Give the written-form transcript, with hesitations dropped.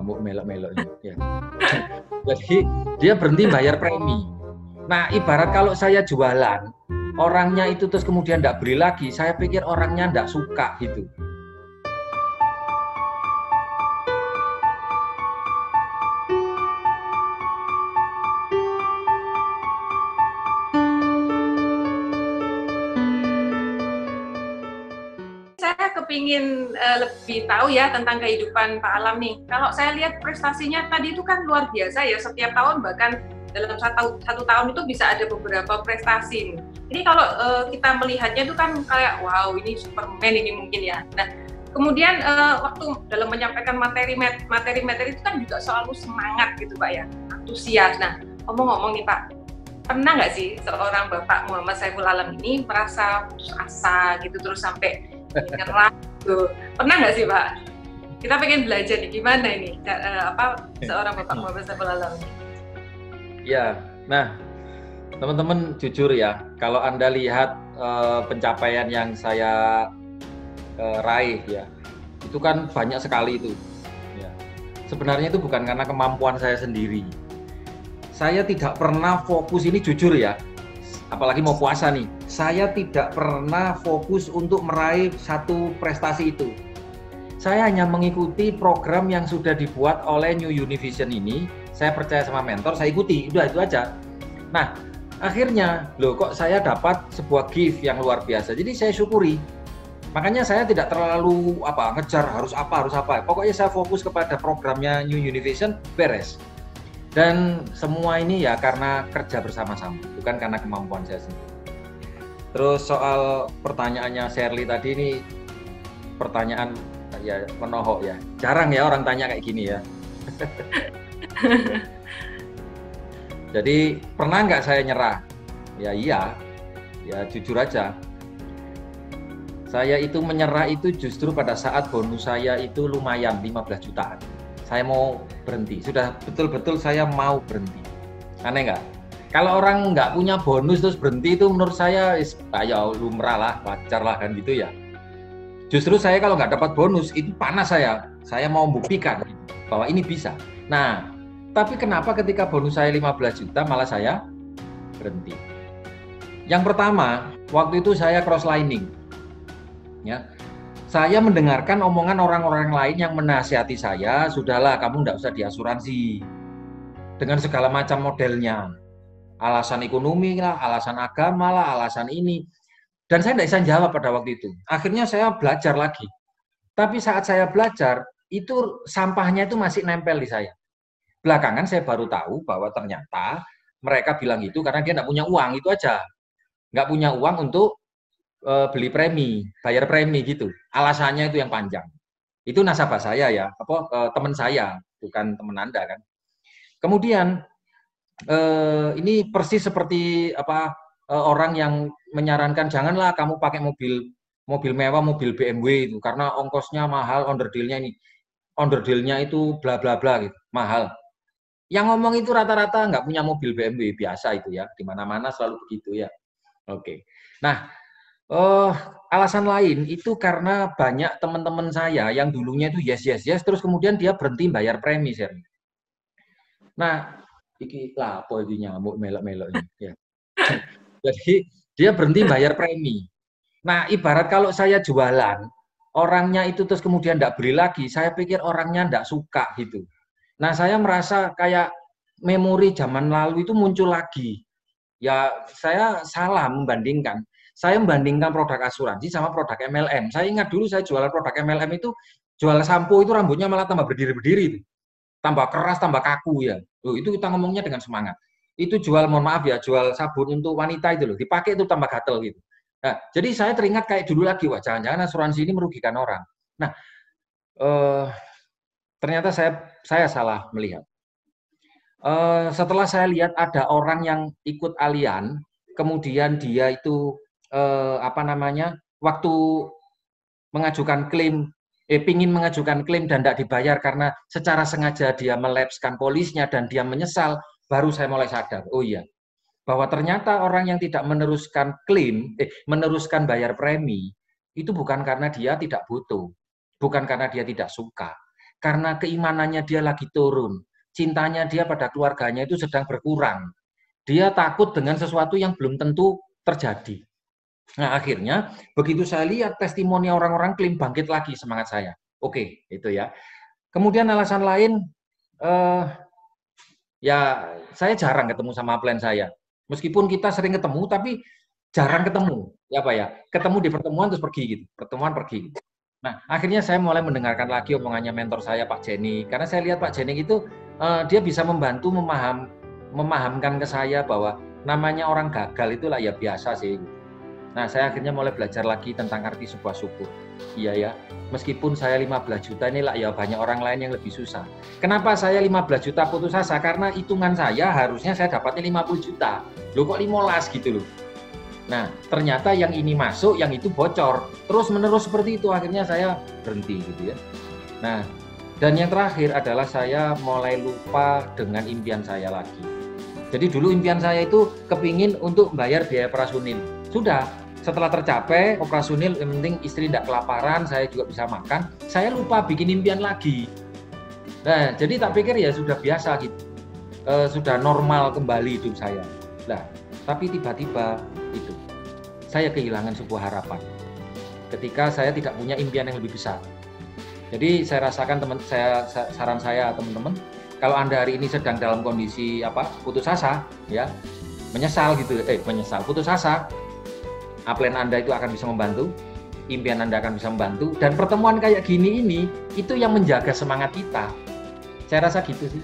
nyamuk melok-melok ini. Ya. Jadi dia berhenti bayar premi. Nah, ibarat kalau saya jualan, orangnya itu terus kemudian tidak beli lagi, saya pikir orangnya tidak suka gitu. Saya kepingin lebih tahu ya tentang kehidupan Pak Alam nih. Kalau saya lihat prestasinya tadi itu kan luar biasa ya, setiap tahun bahkan dalam satu tahun itu bisa ada beberapa prestasi. Jadi kalau kita melihatnya itu kan kayak wow ini Superman ini mungkin ya. Nah kemudian waktu dalam menyampaikan materi itu kan juga selalu semangat gitu Pak ya, antusias. Nah ngomong-ngomong nih Pak, pernah nggak sih seorang Bapak Muhammad Saiful Alam ini merasa putus asa gitu terus sampai nyerah gitu? Pernah nggak sih Pak? Kita pengen belajar nih gimana ini seorang Bapak Muhammad Saiful Alam ini. Ya, nah teman-teman jujur ya, kalau Anda lihat pencapaian yang saya raih ya, itu kan banyak sekali itu. Ya. Sebenarnya itu bukan karena kemampuan saya sendiri. Saya tidak pernah fokus, ini jujur ya, apalagi mau puasa nih, saya tidak pernah fokus untuk meraih satu prestasi itu. Saya hanya mengikuti program yang sudah dibuat oleh New Univision ini. Saya percaya sama mentor, saya ikuti, udah itu aja. Nah, akhirnya, loh kok saya dapat sebuah gift yang luar biasa. Jadi saya syukuri. Makanya saya tidak terlalu ngejar harus apa. Pokoknya saya fokus kepada programnya New Univision, beres. Dan semua ini ya karena kerja bersama-sama, bukan karena kemampuan saya sendiri. Terus soal pertanyaannya Shirley tadi ini, pertanyaan ya menohok ya. Jarang ya orang tanya kayak gini ya. Jadi pernah nggak saya nyerah? Ya iya, ya jujur aja. Saya itu menyerah itu justru pada saat bonus saya itu lumayan 15 jutaan. Saya mau berhenti, sudah betul-betul saya mau berhenti. Aneh nggak? Kalau orang nggak punya bonus terus berhenti itu menurut saya ya lumrah lah, wajar lah kan gitu ya. Justru saya kalau nggak dapat bonus itu panas saya mau buktikan bahwa ini bisa. Nah, tapi kenapa ketika bonus saya 15 juta malah saya berhenti? Yang pertama, waktu itu saya crosslining. Ya, saya mendengarkan omongan orang-orang lain yang menasihati saya, sudahlah kamu nggak usah diasuransi dengan segala macam modelnya, alasan ekonomi lah, alasan agama lah, alasan ini. Dan saya tidak bisa jawab pada waktu itu. Akhirnya saya belajar lagi. Tapi saat saya belajar, itu sampahnya itu masih nempel di saya. Belakangan saya baru tahu bahwa ternyata mereka bilang itu karena dia tidak punya uang, itu aja. Nggak punya uang untuk beli premi, bayar premi gitu. Alasannya itu yang panjang. Itu nasabah saya ya, teman saya, bukan teman Anda kan. Kemudian ini persis seperti orang yang menyarankan janganlah kamu pakai mobil mewah, mobil BMW itu karena ongkosnya mahal, onderdilnya itu bla bla bla gitu, mahal. Yang ngomong itu rata-rata nggak punya mobil BMW, biasa itu ya, di mana-mana selalu begitu ya. Oke. Nah, alasan lain itu karena banyak teman-teman saya yang dulunya itu yes, terus kemudian dia berhenti bayar premi, Sherly. Nah, iki lah apa iki nyamuk melok-melok ini ya. Jadi dia berhenti bayar premi. Nah, ibarat kalau saya jualan, orangnya itu terus kemudian tidak beli lagi, saya pikir orangnya tidak suka gitu. Nah, saya merasa kayak memori zaman lalu itu muncul lagi. Ya, saya salah membandingkan. Saya membandingkan produk asuransi sama produk MLM. Saya ingat dulu saya jualan produk MLM itu, jual sampo itu rambutnya malah tambah berdiri-berdiri. Tambah keras, tambah kaku ya. Loh, itu kita ngomongnya dengan semangat. Itu jual, mohon maaf ya, jual sabun untuk wanita itu loh, dipakai itu tambah gatel gitu. Nah, jadi saya teringat kayak dulu lagi, wah jangan-jangan asuransi ini merugikan orang. Nah, ternyata saya salah melihat. Setelah saya lihat ada orang yang ikut Allianz, kemudian dia itu waktu mengajukan klaim, pingin mengajukan klaim dan tidak dibayar karena secara sengaja dia melapskan polisnya dan dia menyesal, baru saya mulai sadar, oh iya, bahwa ternyata orang yang tidak meneruskan klaim, meneruskan bayar premi, itu bukan karena dia tidak butuh, bukan karena dia tidak suka, karena keimanannya dia lagi turun, cintanya dia pada keluarganya itu sedang berkurang. Dia takut dengan sesuatu yang belum tentu terjadi. Nah, akhirnya begitu saya lihat testimoni orang-orang klaim, bangkit lagi semangat saya. Oke, itu ya. Kemudian alasan lain, ya saya jarang ketemu sama upline saya. Meskipun kita sering ketemu, tapi jarang ketemu. Ya Pak ya, ketemu di pertemuan terus pergi gitu. Pertemuan pergi gitu. Nah, akhirnya saya mulai mendengarkan lagi omongannya mentor saya Pak Jenny. Karena saya lihat Pak Jenny itu dia bisa membantu memahamkan ke saya bahwa namanya orang gagal itulah ya biasa sih. Nah, saya akhirnya mulai belajar lagi tentang arti sebuah syukur. Iya ya, meskipun saya 15 juta ini lah ya banyak orang lain yang lebih susah. Kenapa saya 15 juta putus asa? Karena hitungan saya harusnya saya dapatnya 50 juta. Loh kok 15 gitu loh. Nah, ternyata yang ini masuk, yang itu bocor. Terus menerus seperti itu, akhirnya saya berhenti gitu ya. Nah, dan yang terakhir adalah saya mulai lupa dengan impian saya lagi. Jadi dulu impian saya itu kepingin untuk bayar biaya operasional. Sudah, setelah tercapai operasional, yang penting istri tidak kelaparan, saya juga bisa makan, saya lupa bikin impian lagi. Nah, jadi tak pikir ya sudah biasa gitu, sudah normal kembali hidup saya. Nah, tapi tiba-tiba itu, saya kehilangan sebuah harapan. Ketika saya tidak punya impian yang lebih besar. Jadi saya rasakan saran saya teman-teman, kalau Anda hari ini sedang dalam kondisi putus asa, ya, putus asa, upline Anda itu akan bisa membantu, impian Anda akan bisa membantu, dan pertemuan kayak gini ini itu yang menjaga semangat kita. Saya rasa gitu sih.